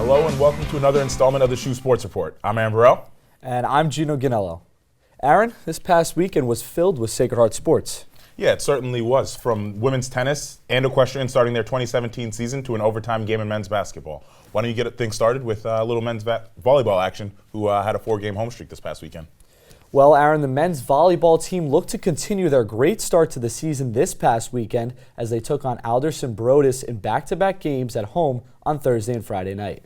Hello and welcome to another installment of the SHU Sports Report. I'm Aaron Burrell. And I'm Gino Ganello. Aaron, this past weekend was filled with Sacred Heart sports. Yeah, it certainly was. From women's tennis and equestrian starting their 2017 season to an overtime game in men's basketball. Why don't you get things started with a little men's volleyball action who had a 4-game home streak this past weekend. Well, Aaron, the men's volleyball team looked to continue their great start to the season this past weekend as they took on Alderson Brodus in back-to-back games at home on Thursday and Friday night.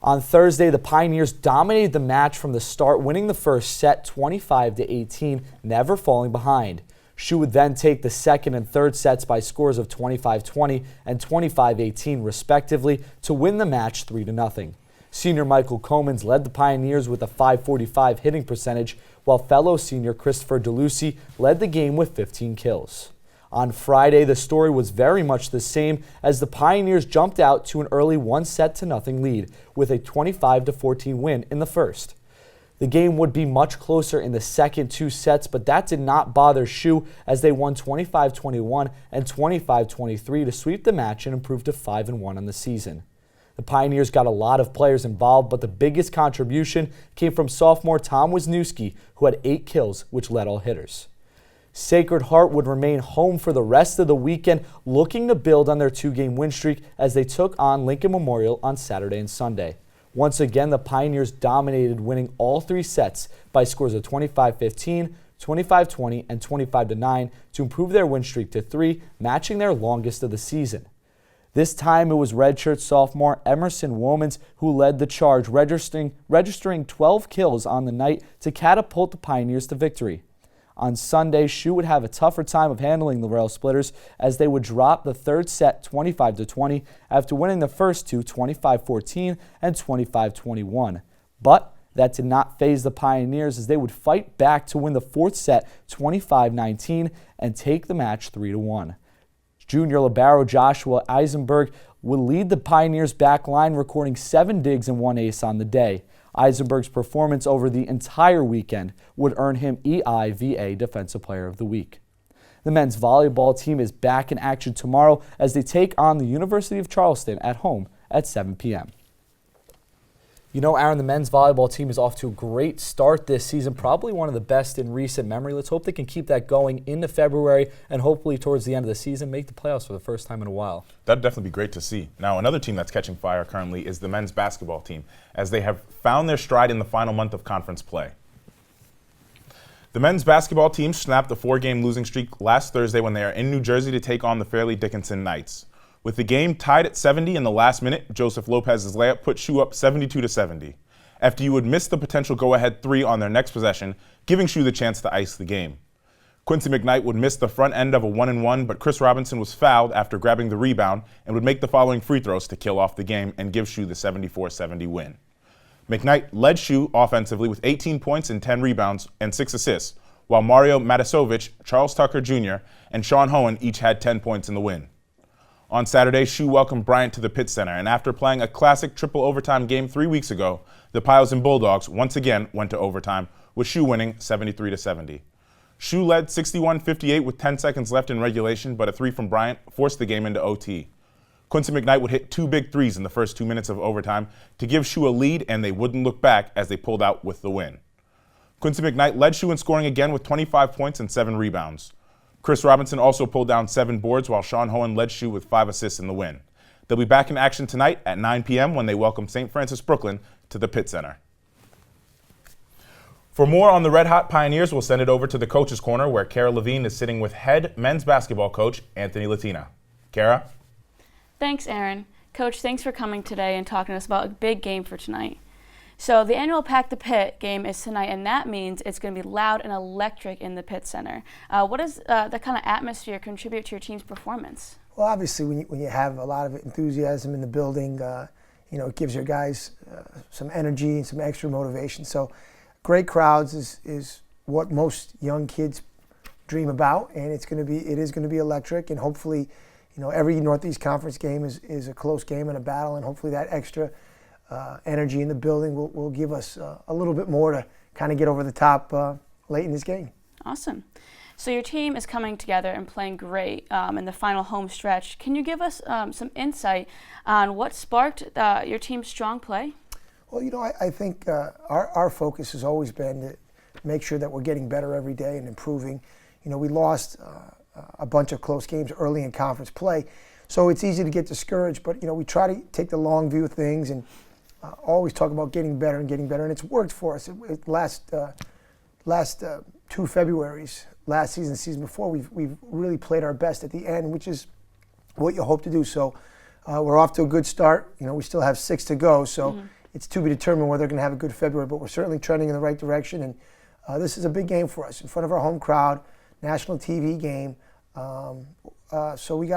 On Thursday, the Pioneers dominated the match from the start, winning the first set 25-18, never falling behind. SHU would then take the second and third sets by scores of 25-20 and 25-18 respectively to win the match 3-0. Senior Michael Comans led the Pioneers with a .545 hitting percentage, while fellow senior Christopher DeLucy led the game with 15 kills. On Friday, the story was very much the same as the Pioneers jumped out to an early 1-0 lead with a 25-14 win in the first. The game would be much closer in the second two sets, but that did not bother SHU as they won 25-21 and 25-23 to sweep the match and improve to 5-1 on the season. The Pioneers got a lot of players involved, but the biggest contribution came from sophomore Tom Wisniewski, who had 8 kills, which led all hitters. Sacred Heart would remain home for the rest of the weekend, looking to build on their 2-game win streak as they took on Lincoln Memorial on Saturday and Sunday. Once again, the Pioneers dominated, winning all 3 sets by scores of 25-15, 25-20, and 25-9 to improve their win streak to 3, matching their longest of the season. This time it was redshirt sophomore Emerson Womans who led the charge, registering 12 kills on the night to catapult the Pioneers to victory. On Sunday, SHU would have a tougher time of handling the Rail Splitters as they would drop the third set 25-20 after winning the first two 25-14 and 25-21. But that did not faze the Pioneers as they would fight back to win the fourth set 25-19 and take the match 3-1. Junior libero Joshua Eisenberg would lead the Pioneers' back line, recording 7 digs and 1 ace on the day. Eisenberg's performance over the entire weekend would earn him EIVA Defensive Player of the Week. The men's volleyball team is back in action tomorrow as they take on the University of Charleston at home at 7 p.m. You know, Aaron, the men's volleyball team is off to a great start this season, probably one of the best in recent memory. Let's hope they can keep that going into February and hopefully towards the end of the season make the playoffs for the first time in a while. That'd definitely be great to see. Now, another team that's catching fire currently is the men's basketball team, as they have found their stride in the final month of conference play. The men's basketball team snapped the 4-game losing streak last Thursday when they are in New Jersey to take on the Fairleigh Dickinson Knights. With the game tied at 70 in the last minute, Joseph Lopez's layup put SHU up 72-70. FDU would miss the potential go-ahead 3 on their next possession, giving SHU the chance to ice the game. Quincy McKnight would miss the front end of a 1-and-1, but Chris Robinson was fouled after grabbing the rebound and would make the following free throws to kill off the game and give SHU the 74-70 win. McKnight led SHU offensively with 18 points and 10 rebounds and 6 assists, while Mario Matasovich, Charles Tucker Jr., and Sean Hohen each had 10 points in the win. On Saturday, SHU welcomed Bryant to the Pitt Center, and after playing a classic triple overtime game 3 weeks ago, the Pios and Bulldogs once again went to overtime, with SHU winning 73-70. SHU led 61-58 with 10 seconds left in regulation, but a 3 from Bryant forced the game into OT. Quincy McKnight would hit 2 big threes in the first 2 minutes of overtime to give SHU a lead, and they wouldn't look back as they pulled out with the win. Quincy McKnight led SHU in scoring again with 25 points and 7 rebounds. Chris Robinson also pulled down 7 boards, while Sean Hohen led SHU with 5 assists in the win. They'll be back in action tonight at 9 p.m. when they welcome St. Francis Brooklyn to the Pitt Center. For more on the Red Hot Pioneers, we'll send it over to the Coach's Corner, where Kara Levine is sitting with head men's basketball coach Anthony Latina. Kara? Thanks, Aaron. Coach, thanks for coming today and talking to us about a big game for tonight. So the annual Pack the Pit game is tonight, and that means it's going to be loud and electric in the Pitt Center. What does that kind of atmosphere contribute to your team's performance? Well, obviously, when you have a lot of enthusiasm in the building, it gives your guys some energy and some extra motivation. So great crowds is what most young kids dream about, and it is going to be electric, and hopefully, every Northeast Conference game is a close game and a battle, and hopefully that extra energy in the building will give us a little bit more to kind of get over the top late in this game. Awesome. So your team is coming together and playing great in the final home stretch. Can you give us some insight on what sparked your team's strong play? Well, I think our focus has always been to make sure that we're getting better every day and improving. We lost a bunch of close games early in conference play, so it's easy to get discouraged, but we try to take the long view of things and always talk about getting better, and it's worked for us. Last 2 Februaries, last season before, we've really played our best at the end, which is what you hope to do. So we're off to a good start. We still have 6 to go, so it's to be determined whether they're going to have a good February, but we're certainly trending in the right direction, and this is a big game for us in front of our home crowd, national TV game. So we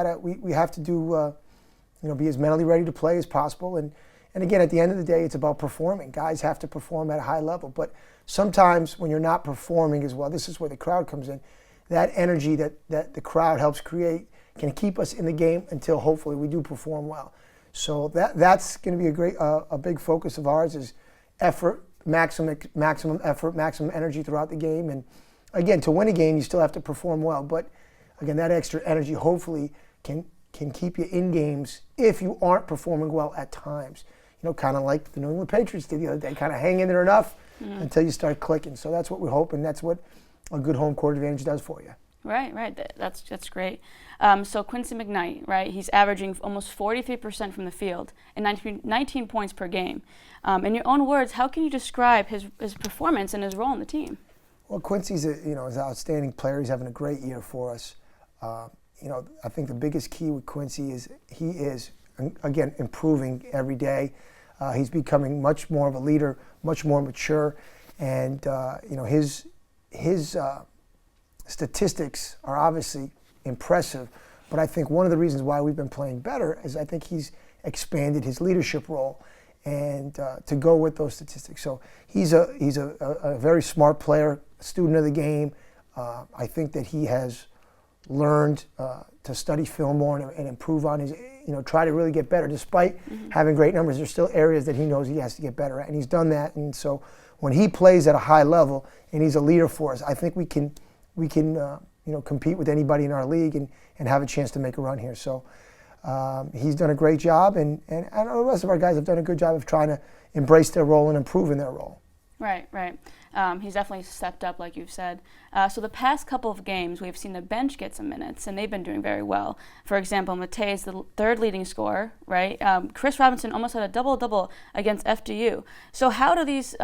have to do be as mentally ready to play as possible, and again, at the end of the day, it's about performing. Guys have to perform at a high level, but sometimes when you're not performing as well, this is where the crowd comes in. That energy that the crowd helps create can keep us in the game until hopefully we do perform well. So that's going to be a big focus of ours is effort, maximum effort, maximum energy throughout the game. And again, to win a game, you still have to perform well. But again, that extra energy hopefully can keep you in games if you aren't performing well at times. Kind of like the New England Patriots did the other day, kind of hang in there enough until you start clicking. So that's what we hope, and that's what a good home court advantage does for you. Right. That's great. So Quincy McKnight, right? He's averaging almost 43% from the field and 19 points per game. In your own words, how can you describe his performance and his role in the team? Well, Quincy's is an outstanding player. He's having a great year for us. I think the biggest key with Quincy is he is, again, improving every day. He's becoming much more of a leader, much more mature, and his statistics are obviously impressive. But I think one of the reasons why we've been playing better is I think he's expanded his leadership role and to go with those statistics. So he's a very smart player, student of the game. I think that he has learned to study film more and improve on his, try to really get better. Despite having great numbers, there's still areas that he knows he has to get better at, and he's done that. And so when he plays at a high level and he's a leader for us, I think we can compete with anybody in our league and have a chance to make a run here. So he's done a great job, and I know the rest of our guys have done a good job of trying to embrace their role and improve in their role. Right. He's definitely stepped up, like you've said. So the past couple of games, we've seen the bench get some minutes, and they've been doing very well. For example, Matei is the third leading scorer, right? Chris Robinson almost had a double-double against FDU. So how do these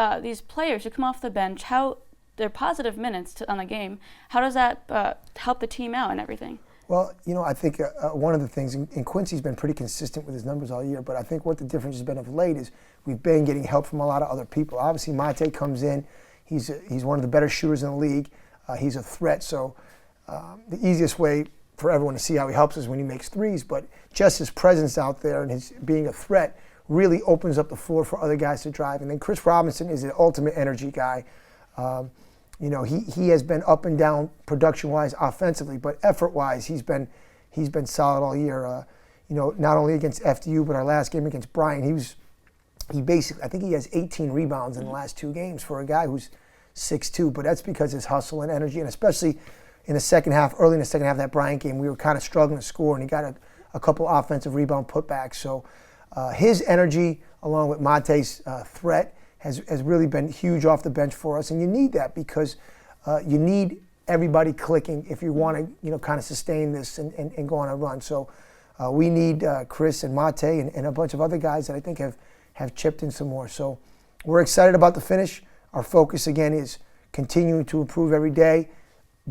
players who come off the bench, how their positive minutes on the game, how does that help the team out and everything? Well, I think one of the things, and Quincy's been pretty consistent with his numbers all year, but I think what the difference has been of late is we've been getting help from a lot of other people. Obviously, Matei comes in. He's one of the better shooters in the league. He's a threat. So the easiest way for everyone to see how he helps is when he makes threes, but just his presence out there and his being a threat really opens up the floor for other guys to drive. And then Chris Robinson is the ultimate energy guy. He has been up and down production-wise, offensively, but effort-wise, he's been solid all year. Not only against FDU, but our last game against Bryant, I think he has 18 rebounds in the last 2 games for a guy who's 6'2", but that's because his hustle and energy, and especially in the second half, early in the second half of that Bryant game, we were kind of struggling to score, and he got a couple offensive rebound putbacks. So his energy, along with Matei's threat, has really been huge off the bench for us, and you need that because you need everybody clicking if you want to, kind of sustain this and go on a run. So we need Chris and Matei and a bunch of other guys that I think have chipped in some more. So we're excited about the finish. Our focus again is continuing to improve every day,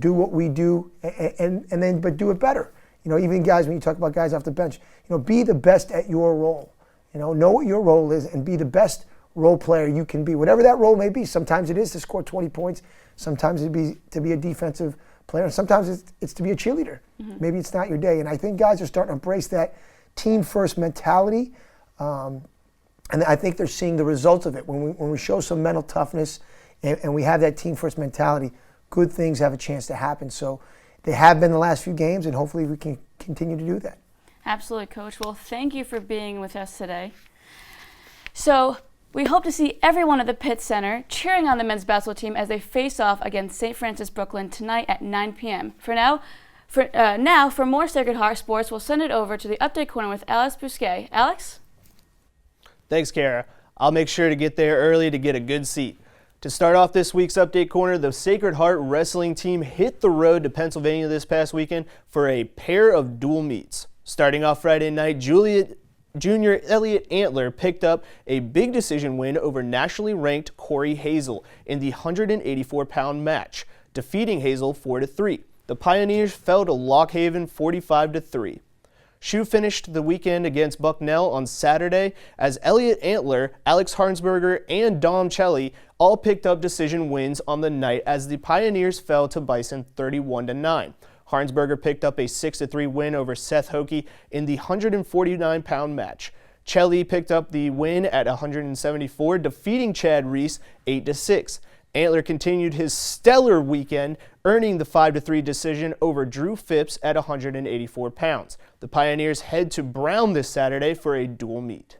do what we do, but do it better. Even guys, when you talk about guys off the bench, be the best at your role. Know what your role is and be the best role player you can be, whatever that role may be. Sometimes it is to score 20 points. Sometimes it'd be to be a defensive player. And sometimes it's to be a cheerleader. Maybe it's not your day. And I think guys are starting to embrace that team-first mentality. And I think they're seeing the results of it. When we show some mental toughness and we have that team-first mentality, good things have a chance to happen. So they have been the last few games, and hopefully we can continue to do that. Absolutely, Coach. Well, thank you for being with us today. So We hope to see everyone at the Pitt Center cheering on the men's basketball team as they face off against St. Francis Brooklyn tonight at 9 p.m. For more Sacred Heart sports, we'll send it over to the Update Corner with Alex Bousquet. Alex? Thanks, Kara. I'll make sure to get there early to get a good seat. To start off this week's Update Corner, the Sacred Heart wrestling team hit the road to Pennsylvania this past weekend for a pair of dual meets. Starting off Friday night, Junior Elliott Antler picked up a big decision win over nationally ranked Corey Hazel in the 184-pound match, defeating Hazel 4-3. The Pioneers fell to Lock Haven 45-3. SHU finished the weekend against Bucknell on Saturday as Elliott Antler, Alex Harnsberger, and Dom Chelly all picked up decision wins on the night as the Pioneers fell to Bison 31-9. Harnsberger picked up a 6-3 win over Seth Hokie in the 149-pound match. Chelly picked up the win at 174, defeating Chad Reese 8-6. Antler continued his stellar weekend, earning the 5-3 decision over Drew Phipps at 184 pounds. The Pioneers head to Brown this Saturday for a dual meet.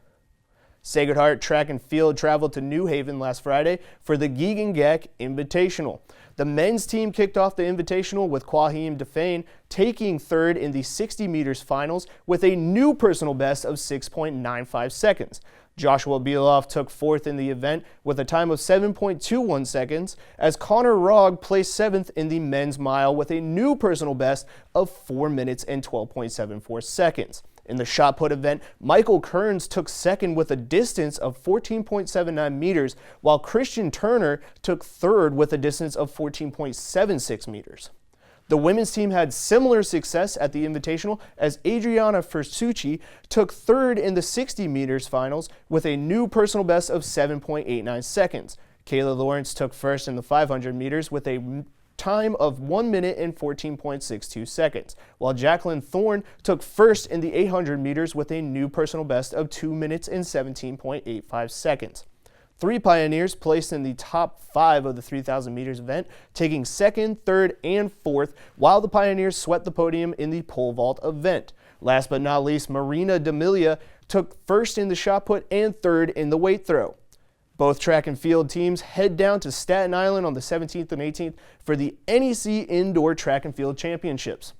Sacred Heart Track and Field traveled to New Haven last Friday for the Geoghegan Invitational. The men's team kicked off the Invitational with Quahim Defane taking third in the 60 meters finals with a new personal best of 6.95 seconds. Joshua Bieloff took fourth in the event with a time of 7.21 seconds, as Connor Rogg placed seventh in the men's mile with a new personal best of 4 minutes and 12.74 seconds. In the shot put event, Michael Kearns took second with a distance of 14.79 meters, while Christian Turner took third with a distance of 14.76 meters. The women's team had similar success at the Invitational as Adriana Fersucci took third in the 60 meters finals with a new personal best of 7.89 seconds. Kayla Lawrence took first in the 500 meters with a time of 1 minute and 14.62 seconds, while Jacqueline Thorne took first in the 800 meters with a new personal best of 2 minutes and 17.85 seconds. 3 Pioneers placed in the top 5 of the 3,000 meters event, taking second, third, and fourth, while the Pioneers swept the podium in the pole vault event. Last but not least, Marina D'Amelia took first in the shot put and third in the weight throw. Both track and field teams head down to Staten Island on the 17th and 18th for the NEC Indoor Track and Field Championships.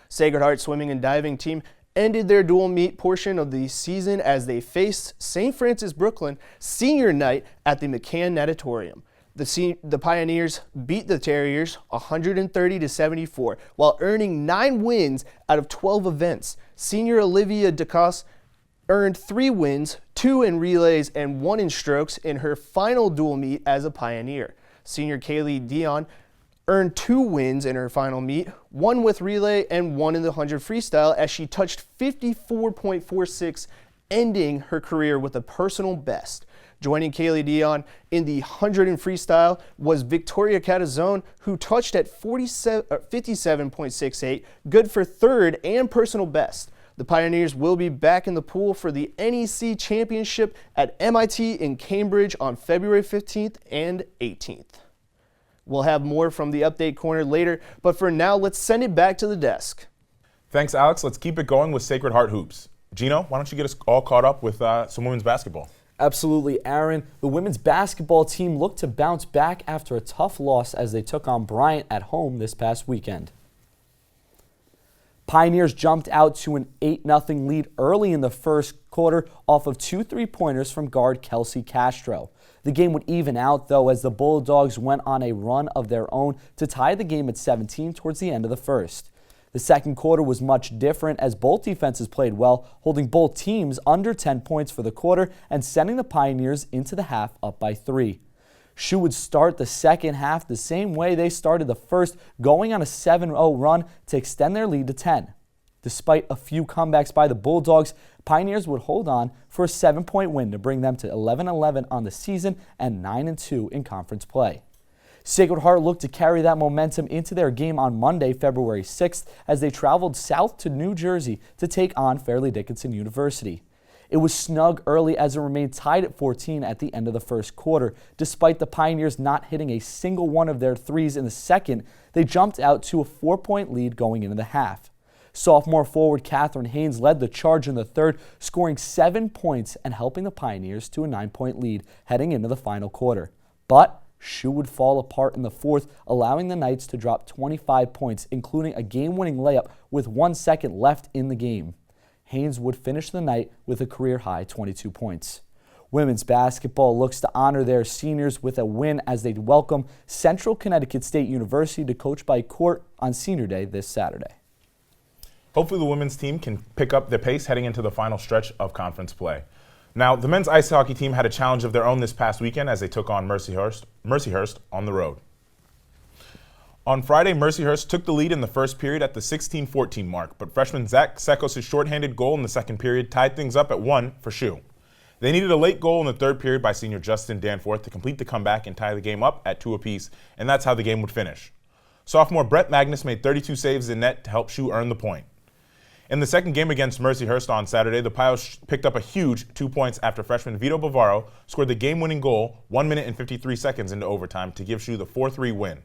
Sacred Heart Swimming and Diving team ended their dual meet portion of the season as they faced St. Francis Brooklyn senior night at the McCann Natatorium. The Pioneers beat the Terriers 130-74 while earning 9 wins out of 12 events. Senior Olivia DeCoste earned 3 wins, 2 in relays and 1 in strokes in her final dual meet as a Pioneer. Senior Kaylee Dion earned 2 wins in her final meet, 1 with relay and 1 in the 100 freestyle as she touched 54.46, ending her career with a personal best. Joining Kaylee Dion in the 100 in freestyle was Victoria Catazone, who touched at 57.68, good for third and personal best. The Pioneers will be back in the pool for the NEC Championship at MIT in Cambridge on February 15th and 18th. We'll have more from the Update Corner later, but for now, let's send it back to the desk. Thanks, Alex. Let's keep it going with Sacred Heart Hoops. Gino, why don't you get us all caught up with some women's basketball? Absolutely, Aaron. The women's basketball team looked to bounce back after a tough loss as they took on Bryant at home this past weekend. Pioneers jumped out to an 8-0 lead early in the first quarter off of 2 3-pointers from guard Kelsey Castro. The game would even out, though, as the Bulldogs went on a run of their own to tie the game at 17 towards the end of the first. The second quarter was much different as both defenses played well, holding both teams under 10 points for the quarter and sending the Pioneers into the half up by 3. SHU would start the second half the same way they started the first, going on a 7-0 run to extend their lead to 10. Despite a few comebacks by the Bulldogs, Pioneers would hold on for a 7-point win to bring them to 11-11 on the season and 9-2 in conference play. Sacred Heart looked to carry that momentum into their game on Monday, February 6th, as they traveled south to New Jersey to take on Fairleigh Dickinson University. It was snug early as it remained tied at 14 at the end of the first quarter. Despite the Pioneers not hitting a single one of their threes in the second, they jumped out to a 4-point lead going into the half. Sophomore forward Catherine Haynes led the charge in the third, scoring 7 points and helping the Pioneers to a 9-point lead heading into the final quarter. But SHU would fall apart in the fourth, allowing the Knights to drop 25 points, including a game-winning layup with 1 second left in the game. Haynes would finish the night with a career-high 22 points. Women's basketball looks to honor their seniors with a win as they welcome Central Connecticut State University to coach by court on Senior Day this Saturday. Hopefully the women's team can pick up their pace heading into the final stretch of conference play. Now, the men's ice hockey team had a challenge of their own this past weekend as they took on Mercyhurst on the road. On Friday, Mercyhurst took the lead in the first period at the 16-14 mark, but freshman Zach Sekos' shorthanded goal in the second period tied things up at 1 for SHU. They needed a late goal in the third period by senior Justin Danforth to complete the comeback and tie the game up at 2 apiece, and that's how the game would finish. Sophomore Brett Magnus made 32 saves in net to help SHU earn the point. In the second game against Mercyhurst on Saturday, the Pios picked up a huge 2 points after freshman Vito Bavaro scored the game-winning goal 1 minute and 53 seconds into overtime to give SHU the 4-3 win.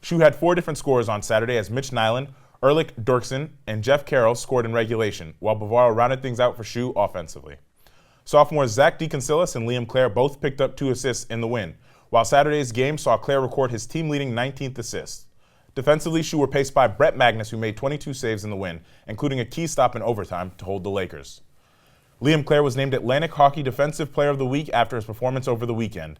SHU had 4 different scorers on Saturday as Mitch Nyland, Erlich Dirksen, and Jeff Carroll scored in regulation, while Bavaro rounded things out for SHU offensively. Sophomores Zach DeConcilis and Liam Clare both picked up 2 assists in the win, while Saturday's game saw Clare record his team-leading 19th assist. Defensively, SHU were paced by Brett Magnus, who made 22 saves in the win, including a key stop in overtime to hold the Lakers. Liam Clare was named Atlantic Hockey Defensive Player of the Week after his performance over the weekend.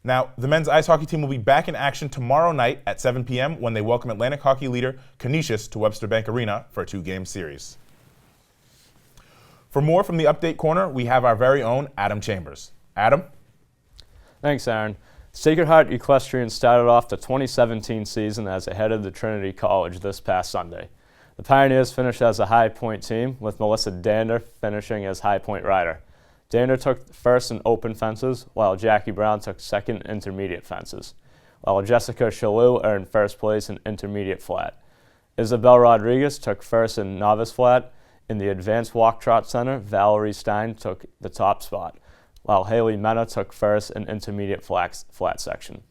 Now, the men's ice hockey team will be back in action tomorrow night at 7 p.m. when they welcome Atlantic Hockey leader Canisius to Webster Bank Arena for a 2-game series. For more from the Update Corner, we have our very own Adam Chambers. Adam? Thanks, Aaron. Sacred Heart Equestrian started off the 2017 season as ahead of the Trinity College this past Sunday. The Pioneers finished as a high point team, with Melissa Dander finishing as high point rider. Dander took first in open fences, while Jackie Brown took second in intermediate fences, while Jessica Shalou earned first place in intermediate flat. Isabel Rodriguez took first in novice flat. In the Advanced Walk Trot Center, Valerie Stein took the top spot, while Haley Mena took first in intermediate flat section.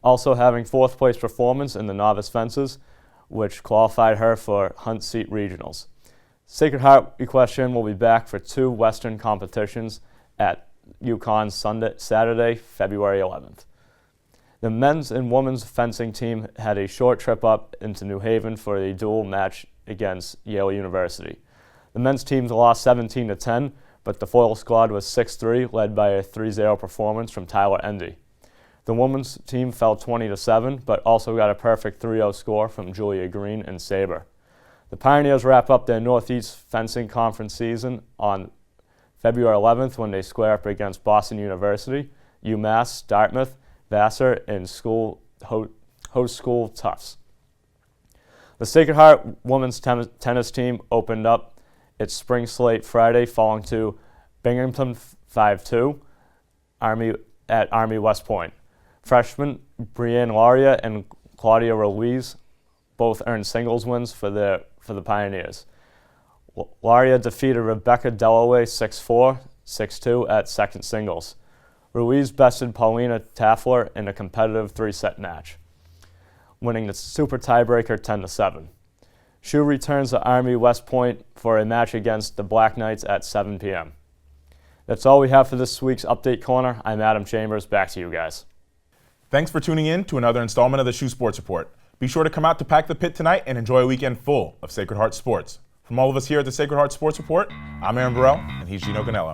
Also having fourth place performance in the novice fences, which qualified her for Hunt Seat Regionals. Sacred Heart Equestrian will be back for 2 Western competitions at UConn Saturday, February 11th. The men's and women's fencing team had a short trip up into New Haven for a dual match against Yale University. The men's team lost 17-10, but the foil squad was 6-3, led by a 3-0 performance from Tyler Endy. The women's team fell 20-7, but also got a perfect 3-0 score from Julia Green and Sabre. The Pioneers wrap up their Northeast Fencing Conference season on February 11th when they square up against Boston University, UMass, Dartmouth, Vassar, and host school Tufts. The Sacred Heart women's tennis team opened up its spring slate Friday, falling to Binghamton 5-2 at Army West Point. Freshmen Brienne Laria and Claudia Ruiz both earned singles wins for the Pioneers. Laria defeated Rebecca Dellaway 6-4, 6-2 at second singles. Ruiz bested Paulina Taffler in a competitive 3-set match, winning the super tiebreaker 10-7. SHU returns to Army West Point for a match against the Black Knights at 7 p.m. That's all we have for this week's Update Corner. I'm Adam Chambers. Back to you guys. Thanks for tuning in to another installment of the SHU Sports Report. Be sure to come out to Pack the Pit tonight and enjoy a weekend full of Sacred Heart sports. From all of us here at the Sacred Heart Sports Report, I'm Aaron Burrell, and he's Gino Ganello.